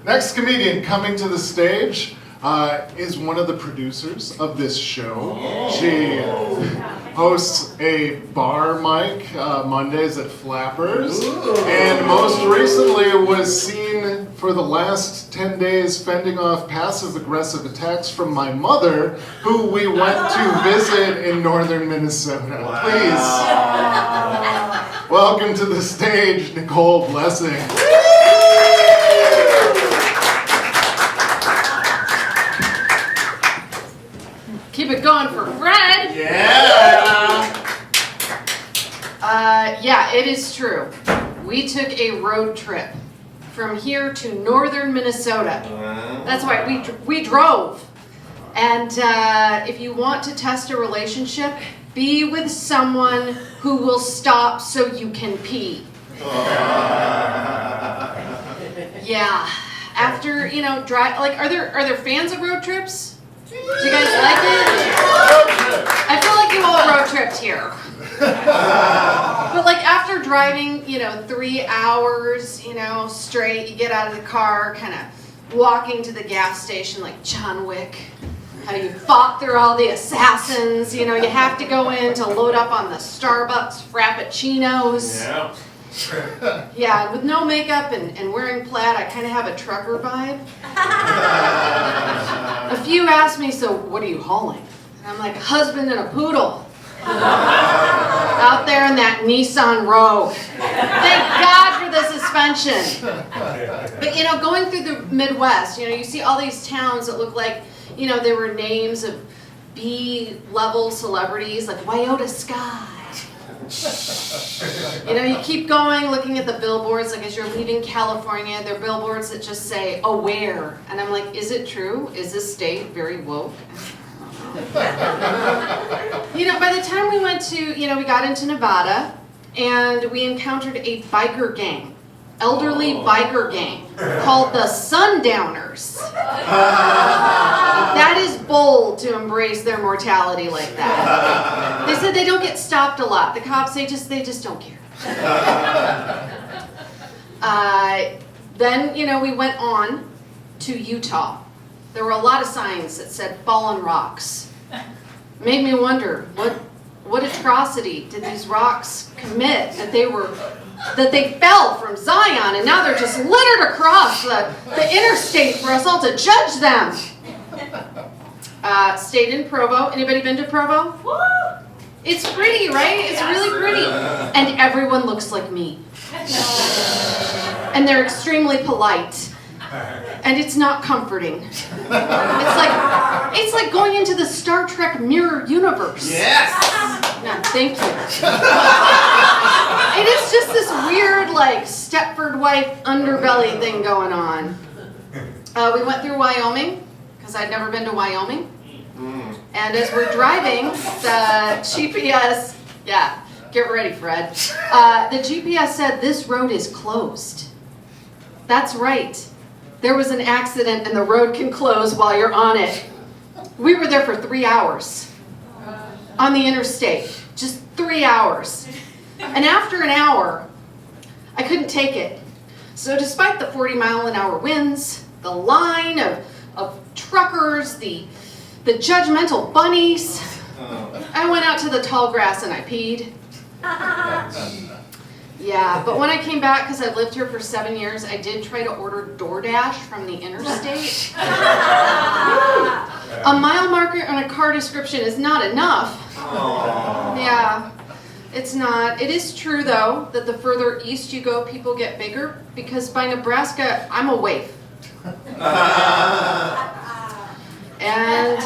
Next comedian coming to the stage is one of the producers of this show. She hosts a bar mic Mondays at Flappers, and most recently was seen for the last 10 days fending off passive-aggressive attacks from my mother, who we went to visit in northern Minnesota. Wow. Please welcome to the stage, Nicole Blessing. Keep it going for Fred. Yeah. It is true. We took a road trip from here to northern Minnesota. That's why we drove. And if you want to test a relationship, be with someone who will stop so you can pee. Yeah. After, drive, like, are there fans of road trips? Do you guys like it? I feel like you all road tripped here. But like after driving, 3 hours, straight, you get out of the car, kind of walking to the gas station like John Wick. How you fought through all the assassins, you have to go in to load up on the Starbucks Frappuccinos. Yeah. Yeah, with no makeup and wearing plaid, I kind of have a trucker vibe. A few ask me, so what are you hauling? And I'm like, a husband and a poodle. Out there in that Nissan Rogue. Thank God for the suspension. But going through the Midwest, you see all these towns that look like, they were names of B-level celebrities, like Wyota Sky. You keep going, looking at the billboards, like as you're leaving California, there are billboards that just say, aware. And I'm like, is it true? Is this state very woke? By the time we went to, we got into Nevada, and we encountered a biker gang, elderly biker gang, called the Sundowners. That is bold to embrace their mortality like that. They said they don't get stopped a lot. The cops, they just don't care. Then, we went on to Utah. There were a lot of signs that said fallen rocks. Made me wonder, what atrocity did these rocks commit that they fell from Zion and now they're just littered across the interstate for us all to judge them. Stayed in Provo. Anybody been to Provo? It's pretty, right? It's really pretty. And everyone looks like me. And they're extremely polite. And it's not comforting. It's like going into the Star Trek mirror universe. Yes! No, thank you. It is just this weird, like, Stepford wife underbelly thing going on. We went through Wyoming, because I'd never been to Wyoming. And as we're driving, the GPS, get ready, Fred. The GPS said this road is closed. That's right. There was an accident and the road can close while you're on it. We were there for 3 hours on the interstate, just 3 hours. And after an hour, I couldn't take it. So despite the 40-mile-an-hour winds, the line of truckers, the judgmental bunnies, I went out to the tall grass and I peed. Yeah, but when I came back, because I've lived here for 7 years, I did try to order DoorDash from the interstate. A mile marker on a car description is not enough. Yeah, it's not. It is true, though, that the further east you go, people get bigger, because by Nebraska, I'm a waif. And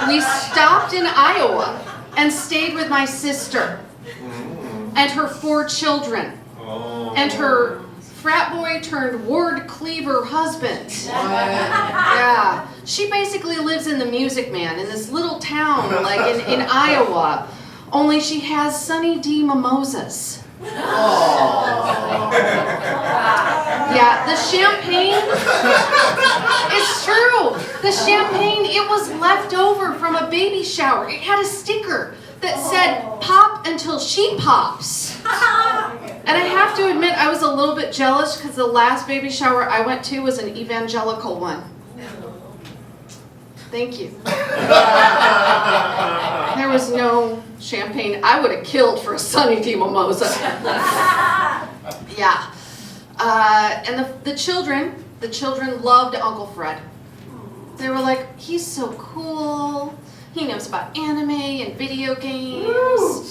we stopped in Iowa and stayed with my sister. And her 4 children. And her frat boy turned ward cleaver husband. Yeah. She basically lives in the Music Man in this little town like in Iowa. Only she has Sunny D mimosas. Yeah, the champagne, it's true. The champagne, it was left over from a baby shower. It had a sticker that said, pop until she pops. And I have to admit, I was a little bit jealous because the last baby shower I went to was an evangelical one. Thank you. There was no champagne. I would have killed for a Sunny D mimosa. Yeah. And the children loved Uncle Fred. They were like, he's so cool. He knows about anime and video games. Woo!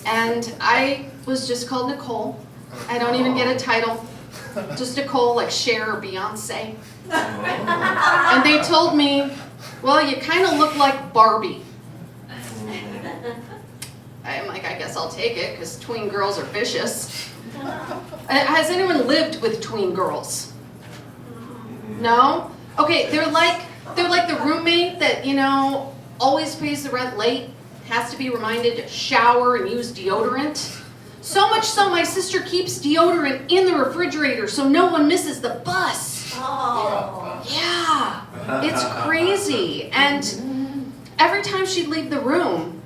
And I was just called Nicole. I don't even get a title. Just Nicole, like Cher or Beyonce. And they told me, well, you kind of look like Barbie. I'm like, I guess I'll take it, because tween girls are vicious. Has anyone lived with tween girls? No? Okay, they're like the roommate that, always pays the rent late, has to be reminded to shower and use deodorant. So much so my sister keeps deodorant in the refrigerator so no one misses the bus. Oh. Yeah, it's crazy. And every time she'd leave the room,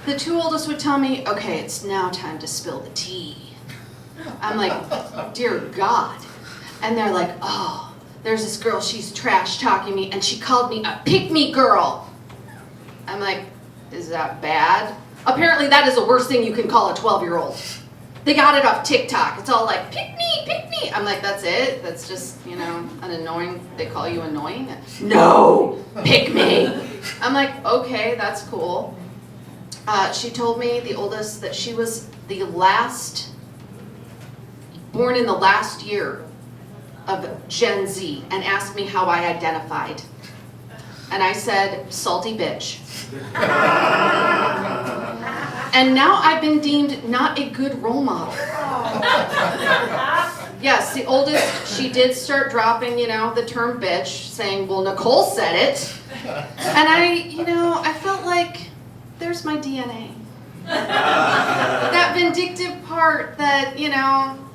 the two oldest would tell me, okay, it's now time to spill the tea. I'm like, dear God. And they're like, oh, there's this girl, she's trash talking me, and she called me a pick-me girl. I'm like, is that bad? Apparently that is the worst thing you can call a 12-year-old. They got it off TikTok. It's all like, pick me, pick me. I'm like, that's it? That's just, an annoying, they call you annoying? No, pick me. I'm like, okay, that's cool. She told me, the oldest, that she was born in the last year of Gen Z, and asked me how I identified. And I said, salty bitch. And now I've been deemed not a good role model. Yes, the oldest, she did start dropping, the term bitch, saying, well, Nicole said it. And I felt like there's my DNA. That vindictive part that,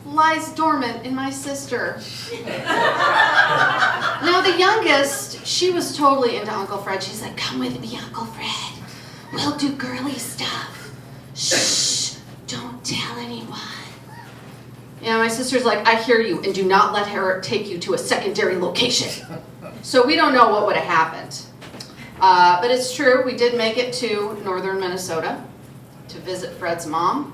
lies dormant in my sister. Now the youngest, she was totally into Uncle Fred. She's like, come with me, Uncle Fred. We'll do girly stuff. Shh, don't tell anyone. My sister's like, I hear you, and do not let her take you to a secondary location. So we don't know what would have happened. But it's true, we did make it to northern Minnesota to visit Fred's mom.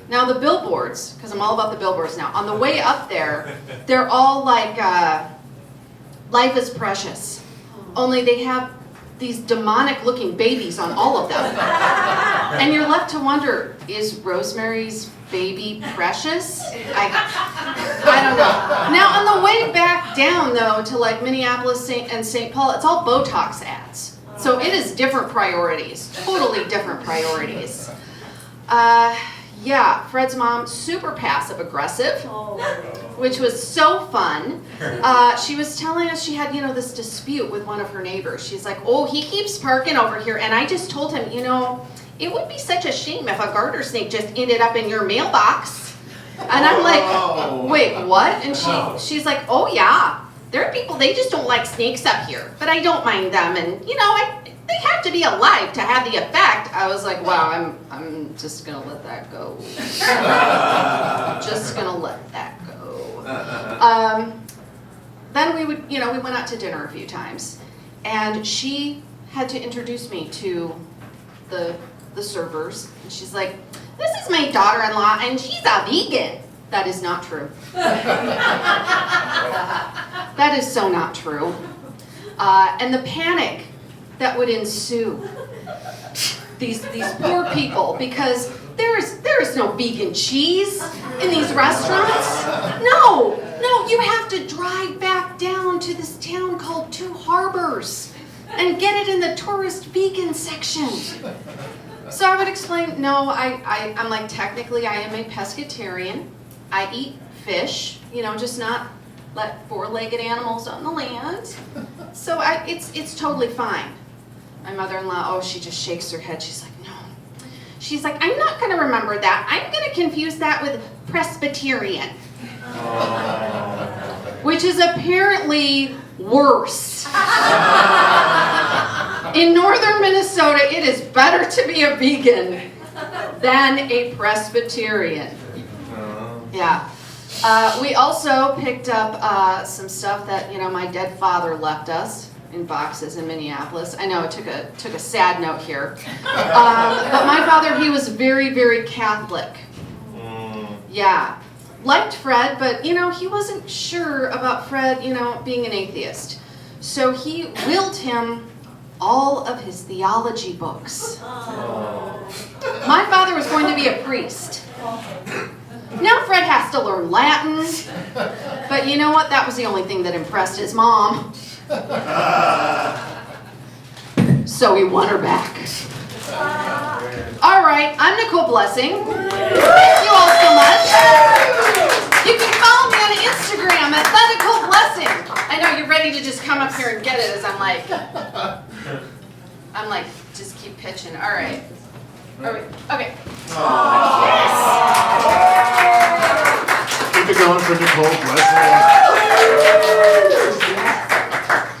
Now the billboards, because I'm all about the billboards now, on the way up there, they're all like, life is precious. Only they have these demonic looking babies on all of them. And you're left to wonder, is Rosemary's baby precious? I don't know. Now on the way back down though to like Minneapolis and St. Paul, it's all Botox ads. So it is different priorities, totally different priorities. Yeah, Fred's mom, super passive aggressive, which was so fun. She was telling us she had, this dispute with one of her neighbors. She's like, oh, he keeps parking over here. And I just told him, it would be such a shame if a garter snake just ended up in your mailbox. And I'm like, wait, what? And she's like, oh yeah, there are people, they just don't like snakes up here, but I don't mind them. And they have to be alive to have the effect. I was like, wow, I'm just gonna let that go. Just gonna let that go. Then we went out to dinner a few times, and she had to introduce me to the servers. And she's like, this is my daughter-in-law, and she's a vegan. That is not true. That is so not true. And the panic that would ensue. These poor people, because there is no vegan cheese in these restaurants. No, you have to drive back down to this town called Two Harbors and get it in the tourist vegan section. So I would explain, no, I'm like, technically I am a pescatarian. I eat fish, just not let four-legged animals on the land. So it's totally fine. My mother-in-law, she just shakes her head. She's like, no. She's like, I'm not going to remember that. I'm going to confuse that with Presbyterian. Which is apparently worse. In northern Minnesota, it is better to be a vegan than a Presbyterian. Yeah. We also picked up some stuff that, you know, my dead father left us in boxes in Minneapolis. I know it took a sad note here. But my father, he was very, very Catholic. Yeah. Liked Fred, but, you know, he wasn't sure about Fred, you know, being an atheist. So he willed him all of his theology books. My father was going to be a priest. Now Fred has to learn Latin, but you know what? That was the only thing that impressed his mom. So he won her back. All right, I'm Nicole Blessing. Thank you all so much. You can follow me on Instagram at Nicole Blessing. I know you're ready to just come up here and get it as I'm like, just keep pitching. All right. Okay. Keep it going for Nicole Blessing.